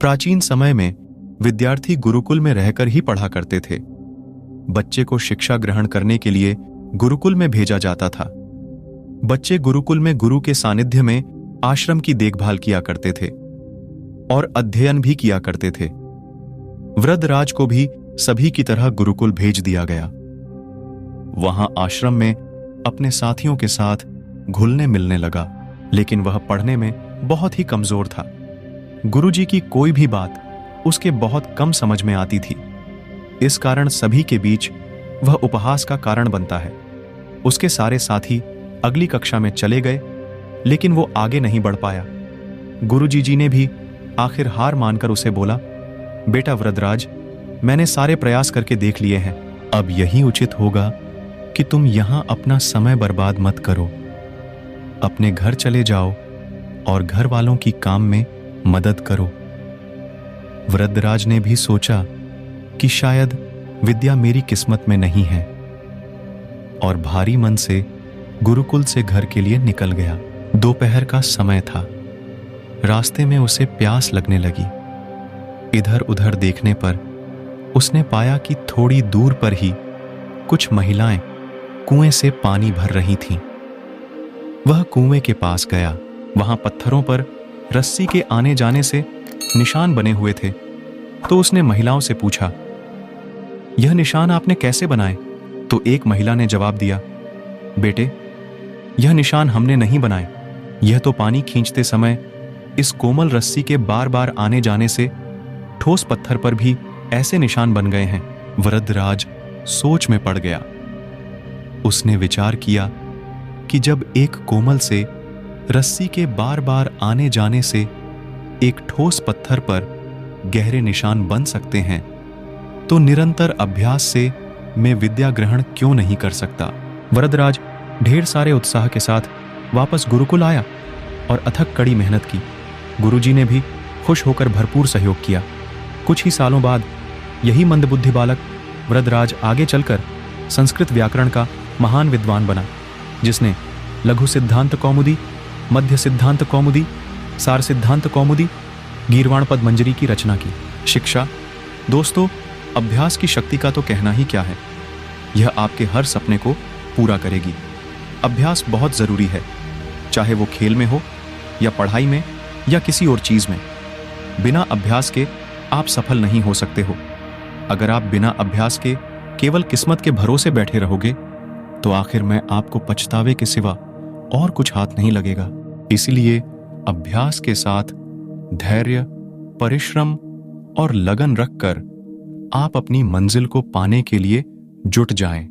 प्राचीन समय में विद्यार्थी गुरुकुल में रहकर ही पढ़ा करते थे। बच्चे को शिक्षा ग्रहण करने के लिए गुरुकुल में भेजा जाता था। बच्चे गुरुकुल में गुरु के सानिध्य में आश्रम की देखभाल किया करते थे और अध्ययन भी किया करते थे। वृद्धराज को भी सभी की तरह गुरुकुल भेज दिया गया। वहां आश्रम में अपने साथियों के साथ घुलने मिलने लगा, लेकिन वह पढ़ने में बहुत ही कमजोर था। गुरुजी की कोई भी बात उसके बहुत कम समझ में आती थी। इस कारण सभी के बीच वह उपहास का कारण बनता है। उसके सारे साथी अगली कक्षा में चले गए, लेकिन वो आगे नहीं बढ़ पाया। गुरुजी जी ने भी आखिर हार मानकर उसे बोला, बेटा वृद्धराज, मैंने सारे प्रयास करके देख लिए हैं। अब यही उचित होगा कि तुम यहां अपना समय बर्बाद मत करो। अपने घर चले जाओ और घर वालों की काम में मदद करो। वृद्धराज ने भी सोचा कि शायद विद्या मेरी किस्मत में नहीं है, और भारी मन से गुरुकुल से घर के लिए निकल गया। दोपहर का समय था। रास्ते में उसे प्यास लगने लगी। इधर उधर देखने पर उसने पाया कि थोड़ी दूर पर ही कुछ महिलाएं कुएं से पानी भर रही थीं। वह कुएं के पास गया। वहां पत्थरों पर रस्सी के आने जाने से निशान बने हुए थे। तो उसने महिलाओं से पूछा, यह निशान आपने कैसे बनाए? तो एक महिला ने जवाब दिया, बेटे, यह निशान हमने नहीं बनाए। यह तो पानी खींचते समय इस कोमल रस्सी के बार बार आने जाने से ठोस पत्थर पर भी ऐसे निशान बन गए हैं। वृद्धराज सोच में पड़ गया। उसने विचार किया कि जब एक कोमल से रस्सी के बार बार आने जाने से एक ठोस पत्थर पर गहरे निशान बन सकते हैं, तो निरंतर अभ्यास से मैं विद्या ग्रहण क्यों नहीं कर सकता। वृद्धराज ढेर सारे उत्साह के साथ वापस गुरुकुल आया और अथक कड़ी मेहनत की। गुरुजी ने भी खुश होकर भरपूर सहयोग किया। कुछ ही सालों बाद यही मंदबुद्धि बालक वृद्धराज आगे चलकर संस्कृत व्याकरण का महान विद्वान बना, जिसने लघु सिद्धांत कौमुदी, मध्य सिद्धांत कौमुदी, सार सिद्धांत कौमुदी, गीर्वाण पद मंजरी की रचना की। शिक्षा, दोस्तों, अभ्यास की शक्ति का तो कहना ही क्या है। यह आपके हर सपने को पूरा करेगी। अभ्यास बहुत जरूरी है, चाहे वो खेल में हो या पढ़ाई में या किसी और चीज में। बिना अभ्यास के आप सफल नहीं हो सकते हो। अगर आप बिना अभ्यास के केवल किस्मत के भरोसे बैठे रहोगे, तो आखिर में आपको पछतावे के सिवा और कुछ हाथ नहीं लगेगा। इसलिए अभ्यास के साथ धैर्य, परिश्रम और लगन रखकर आप अपनी मंजिल को पाने के लिए जुट जाएं।